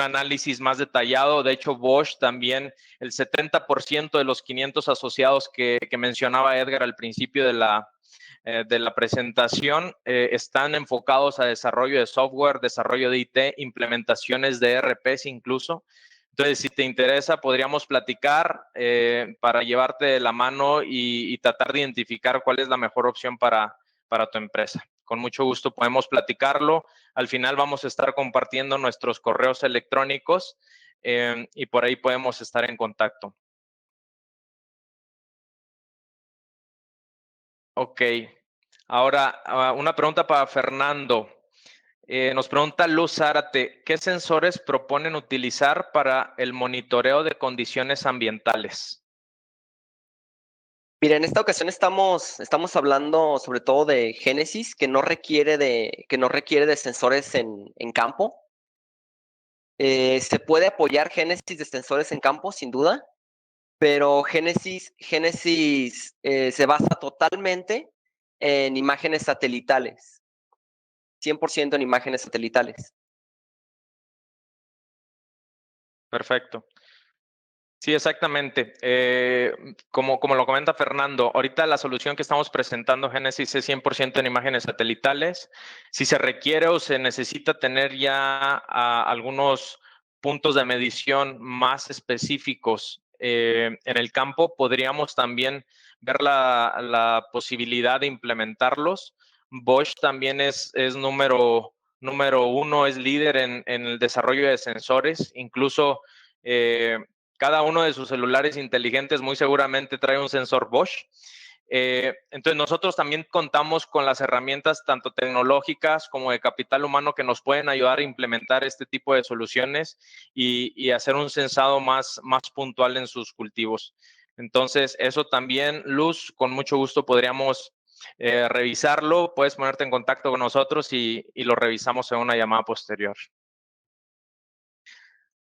análisis más detallado. De hecho, Bosch también, el 70% de los 500 asociados que mencionaba Edgar al principio de la presentación están enfocados a desarrollo de software, desarrollo de IT, implementaciones de ERPs incluso. Entonces, si te interesa, podríamos platicar para llevarte de la mano y tratar de identificar cuál es la mejor opción para tu empresa. Con mucho gusto podemos platicarlo. Al final vamos a estar compartiendo nuestros correos electrónicos y por ahí podemos estar en contacto. Ok. Ahora, una pregunta para Fernando. Nos pregunta Luz Zárate, ¿qué sensores proponen utilizar para el monitoreo de condiciones ambientales? Mira, en esta ocasión estamos hablando sobre todo de Génesis, que no requiere de sensores en campo. Se puede apoyar Génesis de sensores en campo, sin duda, pero Génesis se basa totalmente en imágenes satelitales, 100% en imágenes satelitales. Perfecto. Sí, exactamente. Como lo comenta Fernando, ahorita la solución que estamos presentando, Génesis, es 100% en imágenes satelitales. Si se requiere o se necesita tener ya algunos puntos de medición más específicos en el campo, podríamos también ver la posibilidad de implementarlos. Bosch también es número uno, es líder en el desarrollo de sensores, incluso cada uno de sus celulares inteligentes muy seguramente trae un sensor Bosch. Entonces, nosotros también contamos con las herramientas tanto tecnológicas como de capital humano que nos pueden ayudar a implementar este tipo de soluciones y hacer un censado más puntual en sus cultivos. Entonces, eso también, Luz, con mucho gusto podríamos revisarlo. Puedes ponerte en contacto con nosotros y lo revisamos en una llamada posterior.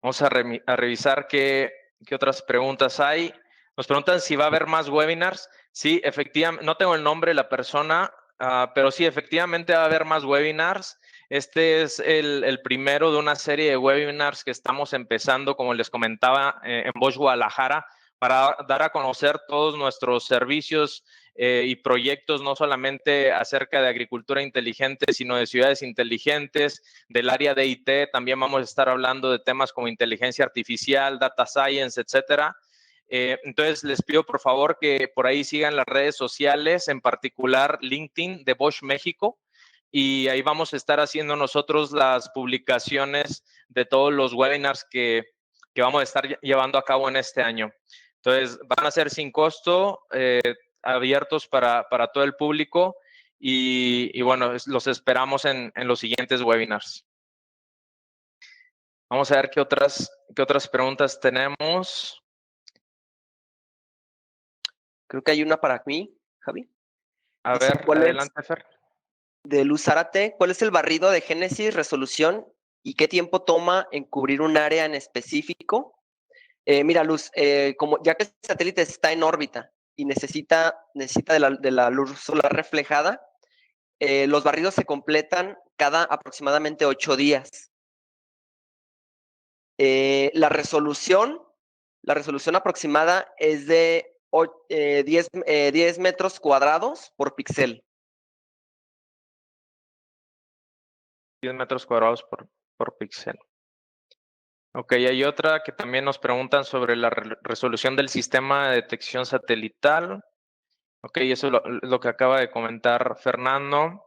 Vamos a revisar qué otras preguntas hay. Nos preguntan si va a haber más webinars. Sí, efectivamente, no tengo el nombre de la persona, pero sí, efectivamente va a haber más webinars. Este es el primero de una serie de webinars que estamos empezando, como les comentaba, en Bosch Guadalajara, para dar a conocer todos nuestros servicios y proyectos, no solamente acerca de agricultura inteligente, sino de ciudades inteligentes, del área de IT. También vamos a estar hablando de temas como inteligencia artificial, data science, etcétera. Entonces, les pido por favor que por ahí sigan las redes sociales, en particular LinkedIn de Bosch México, y ahí vamos a estar haciendo nosotros las publicaciones de todos los webinars que vamos a estar llevando a cabo en este año. Entonces, van a ser sin costo, abiertos para todo el público y bueno, los esperamos en los siguientes webinars. Vamos a ver qué otras preguntas tenemos. Creo que hay una para mí, Javi. A Dice, ver, adelante, Fer. De Luz Zárate, ¿cuál es el barrido de génesis, resolución y qué tiempo toma en cubrir un área en específico? Mira, Luz, como ya que el satélite está en órbita y necesita de la luz solar reflejada, los barridos se completan cada aproximadamente 8 días. La resolución aproximada es de 10 metros cuadrados por píxel. 10 metros cuadrados por píxel. Ok, hay otra que también nos preguntan sobre la resolución del sistema de detección satelital. Ok, eso es lo que acaba de comentar Fernando.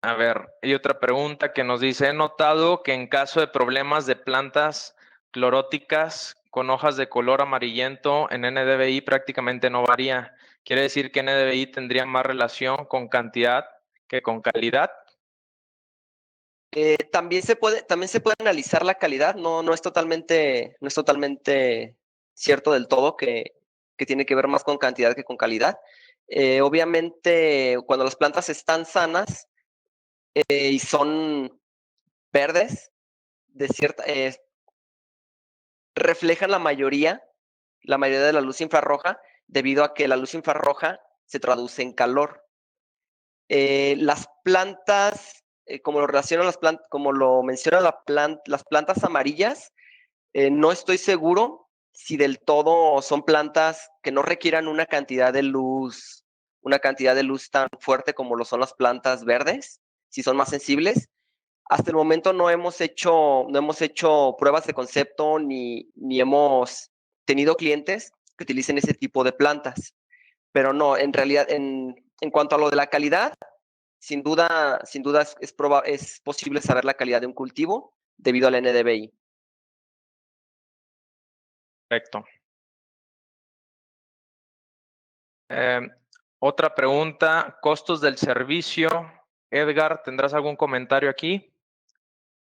A ver, hay otra pregunta que nos dice, he notado que en caso de problemas de plantas cloróticas con hojas de color amarillento en NDVI prácticamente no varía. ¿Quiere decir que NDVI tendría más relación con cantidad que con calidad? También se puede analizar la calidad, no es totalmente cierto del todo que tiene que ver más con cantidad que con calidad. Obviamente, cuando las plantas están sanas y son verdes, reflejan la mayoría de la luz infrarroja, debido a que la luz infrarroja se traduce en calor. Las plantas, como lo menciona las plantas amarillas, no estoy seguro si del todo son plantas que no requieran una cantidad de luz tan fuerte como lo son las plantas verdes, si son más sensibles. Hasta el momento no hemos hecho pruebas de concepto ni hemos tenido clientes que utilicen ese tipo de plantas. Pero no, en realidad, en cuanto a lo de la calidad, sin duda es posible saber la calidad de un cultivo debido al NDVI. Perfecto. Otra pregunta, costos del servicio. Edgar, ¿tendrás algún comentario aquí?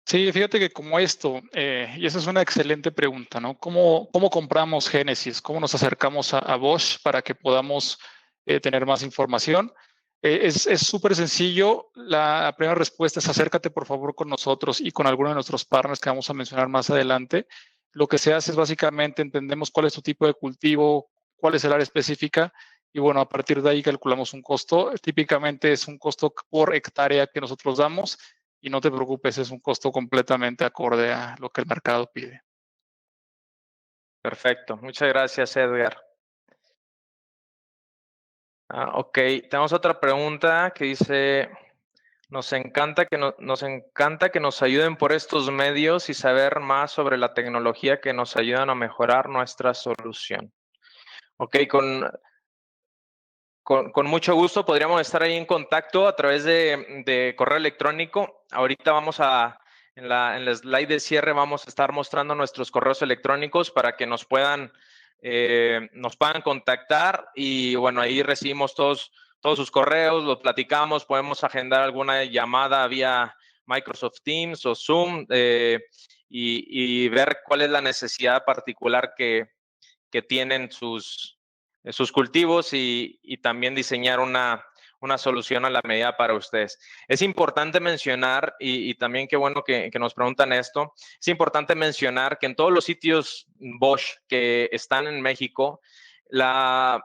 Sí, fíjate que como esto, y esa es una excelente pregunta, ¿no? ¿Cómo compramos Génesis? ¿Cómo nos acercamos a Bosch para que podamos tener más información? Es súper sencillo. La primera respuesta es acércate por favor con nosotros y con alguno de nuestros partners que vamos a mencionar más adelante. Lo que se hace es básicamente entendemos cuál es tu tipo de cultivo, cuál es el área específica y bueno, a partir de ahí calculamos un costo. Típicamente es un costo por hectárea que nosotros damos. Y no te preocupes, es un costo completamente acorde a lo que el mercado pide. Perfecto, muchas gracias, Edgar. Ok, tenemos otra pregunta que dice, nos encanta que nos ayuden por estos medios y saber más sobre la tecnología que nos ayudan a mejorar nuestra solución. Ok, con mucho gusto podríamos estar ahí en contacto a través de correo electrónico. Ahorita vamos a en la slide de cierre vamos a estar mostrando nuestros correos electrónicos para que nos puedan contactar y bueno, ahí recibimos todos sus correos, los platicamos, podemos agendar alguna llamada vía Microsoft Teams o Zoom y ver cuál es la necesidad particular que tienen sus cultivos y también diseñar una solución a la medida para ustedes. Es importante mencionar, y también qué bueno que nos preguntan esto, es importante mencionar que en todos los sitios Bosch que están en México, la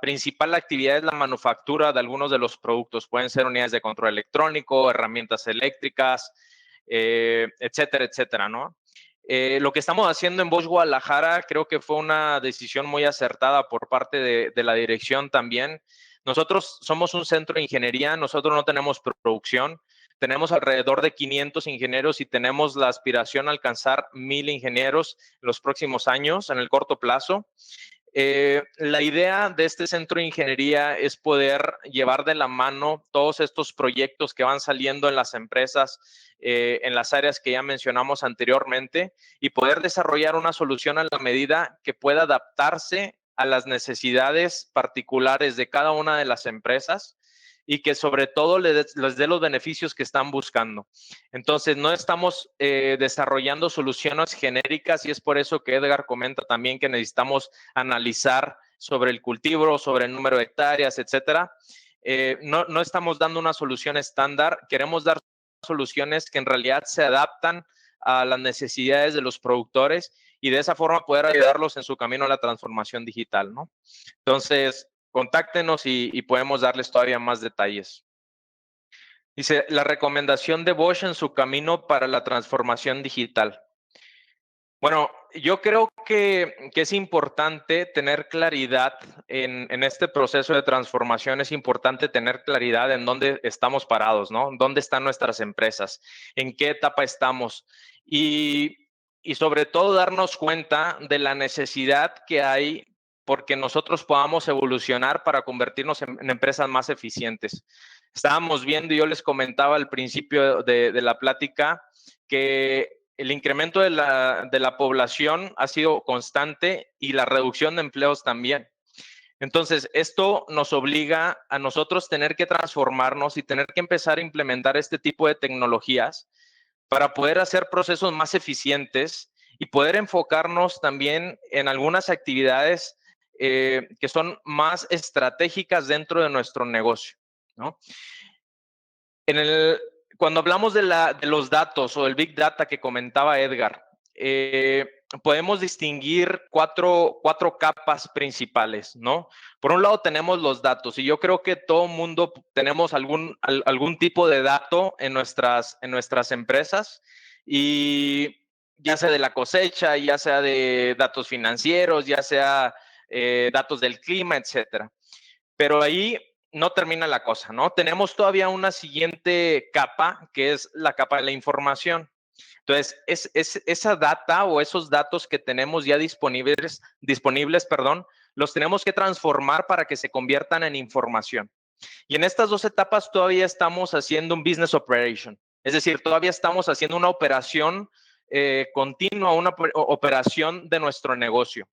principal actividad es la manufactura de algunos de los productos. Pueden ser unidades de control electrónico, herramientas eléctricas, etcétera, etcétera, ¿no? Lo que estamos haciendo en Bosch Guadalajara creo que fue una decisión muy acertada por parte de la dirección también. Nosotros somos un centro de ingeniería, nosotros no tenemos producción, tenemos alrededor de 500 ingenieros y tenemos la aspiración a alcanzar 1,000 ingenieros en los próximos años, en el corto plazo. La idea de este centro de ingeniería es poder llevar de la mano todos estos proyectos que van saliendo en las empresas, en las áreas que ya mencionamos anteriormente, y poder desarrollar una solución a la medida que pueda adaptarse a las necesidades particulares de cada una de las empresas y que sobre todo les dé los beneficios que están buscando. Entonces, no estamos desarrollando soluciones genéricas y es por eso que Edgar comenta también que necesitamos analizar sobre el cultivo, sobre el número de hectáreas, etcétera. No estamos dando una solución estándar, queremos dar soluciones que en realidad se adaptan a las necesidades de los productores y de esa forma poder ayudarlos en su camino a la transformación digital, ¿no? Entonces, contáctenos y podemos darles todavía más detalles. Dice, la recomendación de Bosch en su camino para la transformación digital. Bueno, yo creo que es importante tener claridad en este proceso de transformación, es importante tener claridad en dónde estamos parados, ¿no? ¿Dónde están nuestras empresas? ¿En qué etapa estamos? Y sobre todo darnos cuenta de la necesidad que hay porque nosotros podamos evolucionar para convertirnos en empresas más eficientes. Estábamos viendo, y yo les comentaba al principio de la plática, que el incremento de la población ha sido constante y la reducción de empleos también. Entonces, esto nos obliga a nosotros tener que transformarnos y tener que empezar a implementar este tipo de tecnologías para poder hacer procesos más eficientes y poder enfocarnos también en algunas actividades que son más estratégicas dentro de nuestro negocio, ¿no? Cuando hablamos de los datos o del Big Data que comentaba Edgar, podemos distinguir cuatro capas principales, ¿no? Por un lado tenemos los datos y yo creo que todo mundo tenemos algún tipo de dato en nuestras empresas y ya sea de la cosecha, ya sea de datos financieros, ya sea datos del clima, etcétera. Pero ahí no termina la cosa, ¿no? Tenemos todavía una siguiente capa, que es la capa de la información. Entonces, esa data o esos datos que tenemos ya disponibles, los tenemos que transformar para que se conviertan en información. Y en estas dos etapas todavía estamos haciendo un business operation, es decir, todavía estamos haciendo una operación continua, una operación de nuestro negocio.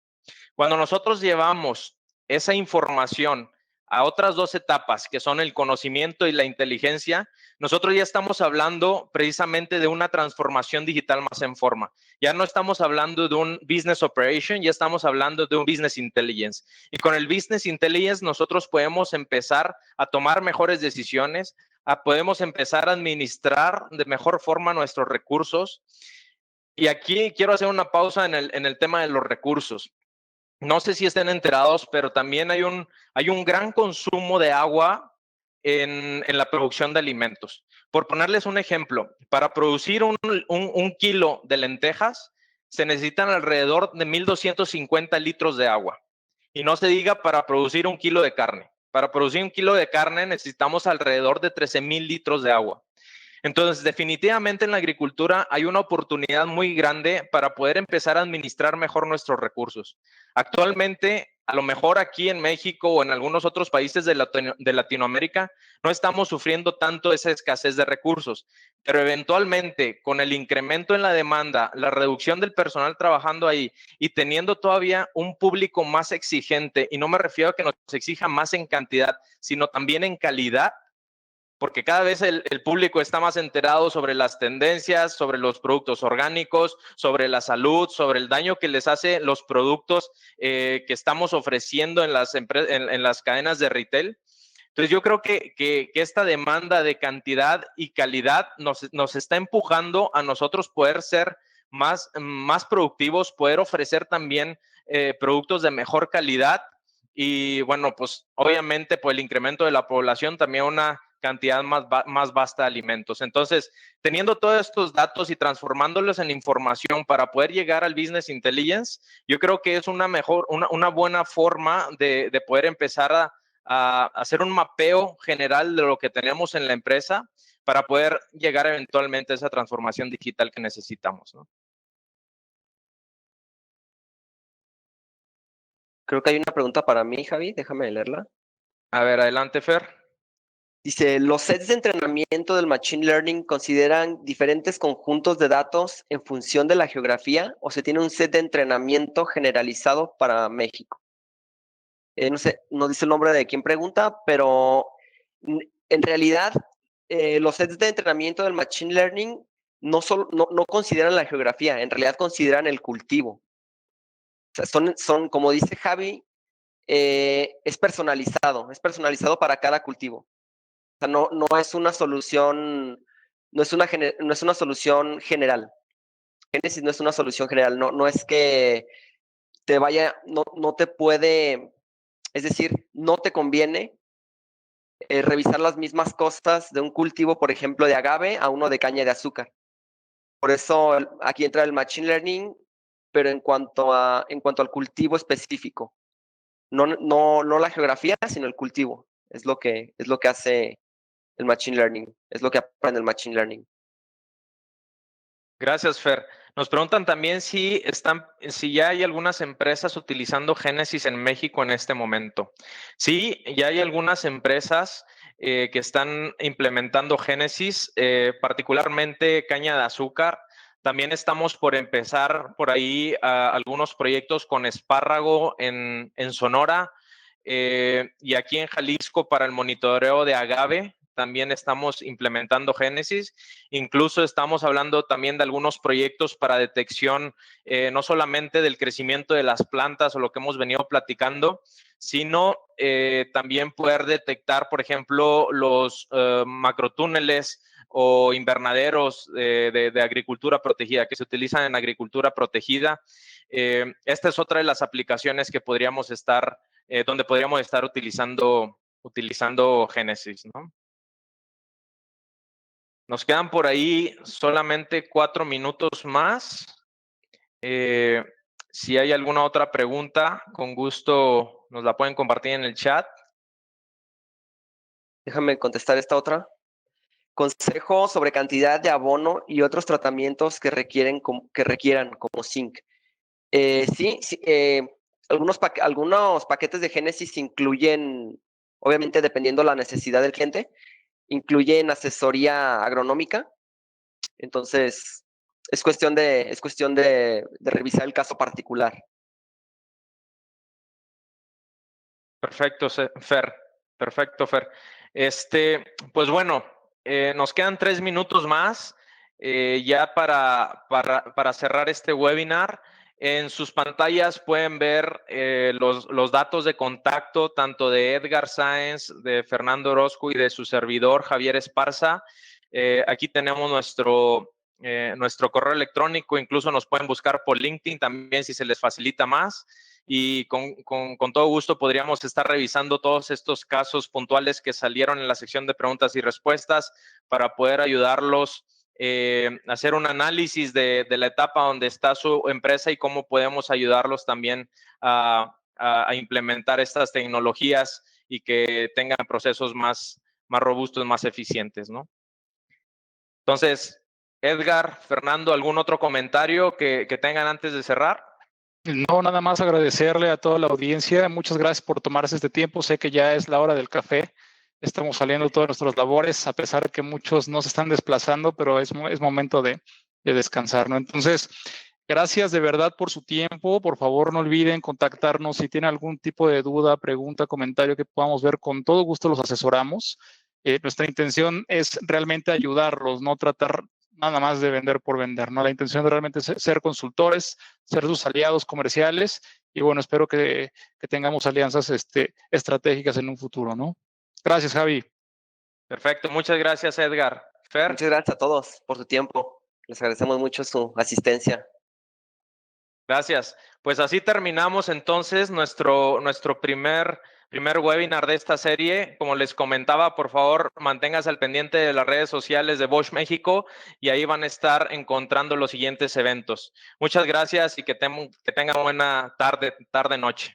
Cuando nosotros llevamos esa información a otras dos etapas, que son el conocimiento y la inteligencia, nosotros ya estamos hablando precisamente de una transformación digital más en forma. Ya no estamos hablando de un business operation, ya estamos hablando de un business intelligence. Y con el business intelligence nosotros podemos empezar a tomar mejores decisiones, podemos empezar a administrar de mejor forma nuestros recursos. Y aquí quiero hacer una pausa en el tema de los recursos. No sé si estén enterados, pero también hay un gran consumo de agua en la producción de alimentos. Por ponerles un ejemplo, para producir un kilo de lentejas se necesitan alrededor de 1,250 litros de agua. Y no se diga para producir un kilo de carne. Para producir un kilo de carne necesitamos alrededor de 13,000 litros de agua. Entonces, definitivamente en la agricultura hay una oportunidad muy grande para poder empezar a administrar mejor nuestros recursos. Actualmente, A lo mejor aquí en México o en algunos otros países de Latinoamérica no estamos sufriendo tanto esa escasez de recursos, pero eventualmente con el incremento en la demanda, la reducción del personal trabajando ahí y teniendo todavía un público más exigente, y no me refiero a que nos exija más en cantidad, sino también en calidad, porque cada vez el público está más enterado sobre las tendencias, sobre los productos orgánicos, sobre la salud, sobre el daño que les hace los productos que estamos ofreciendo en las cadenas de retail. Entonces yo creo que esta demanda de cantidad y calidad nos está empujando a nosotros poder ser más productivos, poder ofrecer también productos de mejor calidad y bueno, pues obviamente por el incremento de la población también una cantidad más vasta de alimentos. Entonces, teniendo todos estos datos y transformándolos en información para poder llegar al business intelligence, yo creo que es una buena forma de poder empezar a hacer un mapeo general de lo que tenemos en la empresa para poder llegar eventualmente a esa transformación digital que necesitamos, ¿no? Creo que hay una pregunta para mí, Javi, déjame leerla. A ver, adelante, Fer. Dice, ¿los sets de entrenamiento del Machine Learning consideran diferentes conjuntos de datos en función de la geografía o se tiene un set de entrenamiento generalizado para México? No sé, no dice el nombre de quien pregunta, pero en realidad los sets de entrenamiento del Machine Learning no consideran la geografía, en realidad consideran el cultivo. O sea, son como dice Javi, es personalizado para cada cultivo. O sea, no es una solución, no es una solución general. Génesis no es una solución general, no es que te vaya, no te puede, es decir, no te conviene revisar las mismas cosas de un cultivo, por ejemplo, de agave a uno de caña de azúcar. Por eso aquí entra el Machine Learning, pero en cuanto al cultivo específico. No la geografía, sino el cultivo. Es lo que hace el Machine Learning. Es lo que aprende el Machine Learning. Gracias, Fer. Nos preguntan también si ya hay algunas empresas utilizando Génesis en México en este momento. Sí, ya hay algunas empresas que están implementando Génesis, particularmente caña de azúcar. También estamos por empezar por ahí algunos proyectos con espárrago en Sonora y aquí en Jalisco para el monitoreo de agave. También estamos implementando Génesis. Incluso estamos hablando también de algunos proyectos para detección, no solamente del crecimiento de las plantas o lo que hemos venido platicando, sino también poder detectar, por ejemplo, los macrotúneles o invernaderos de agricultura protegida que se utilizan en agricultura protegida. Esta es otra de las aplicaciones que donde podríamos estar utilizando Génesis, ¿no? Nos quedan por ahí solamente 4 minutos más. Si hay alguna otra pregunta, con gusto nos la pueden compartir en el chat. Déjame contestar esta otra. Consejo sobre cantidad de abono y otros tratamientos que requieran como zinc. Sí, algunos paquetes de Génesis incluyen, obviamente dependiendo la necesidad del cliente, incluyen asesoría agronómica. Entonces, es cuestión de revisar el caso particular. Perfecto, Fer. Perfecto, Fer. Pues bueno, nos quedan 3 minutos más ya para cerrar este webinar. En sus pantallas pueden ver los datos de contacto tanto de Edgar Sáenz, de Fernando Orozco y de su servidor Javier Esparza. Aquí tenemos nuestro correo electrónico, incluso nos pueden buscar por LinkedIn también si se les facilita más. Y con todo gusto podríamos estar revisando todos estos casos puntuales que salieron en la sección de preguntas y respuestas para poder ayudarlos a hacer un análisis de la etapa donde está su empresa y cómo podemos ayudarlos también a implementar estas tecnologías y que tengan procesos más robustos, más eficientes, ¿no? Entonces, Edgar, Fernando, ¿algún otro comentario que tengan antes de cerrar? No, nada más agradecerle a toda la audiencia. Muchas gracias por tomarse este tiempo. Sé que ya es la hora del café. Estamos saliendo de todas nuestras labores, a pesar de que muchos no se están desplazando, pero es momento de descansar, ¿no? Entonces, gracias de verdad por su tiempo. Por favor, no olviden contactarnos si tienen algún tipo de duda, pregunta, comentario que podamos ver. Con todo gusto los asesoramos. Nuestra intención es realmente ayudarlos, no tratar nada más de vender por vender, ¿no? La intención es realmente ser consultores, ser sus aliados comerciales y bueno, espero que tengamos alianzas estratégicas en un futuro, ¿no? Gracias, Javi. Perfecto, muchas gracias, Edgar. Fer. Muchas gracias a todos por su tiempo. Les agradecemos mucho su asistencia. Gracias. Pues así terminamos entonces nuestro primer webinar de esta serie. Como les comentaba, por favor, manténgase al pendiente de las redes sociales de Bosch México y ahí van a estar encontrando los siguientes eventos. Muchas gracias y que tengan buena tarde, noche.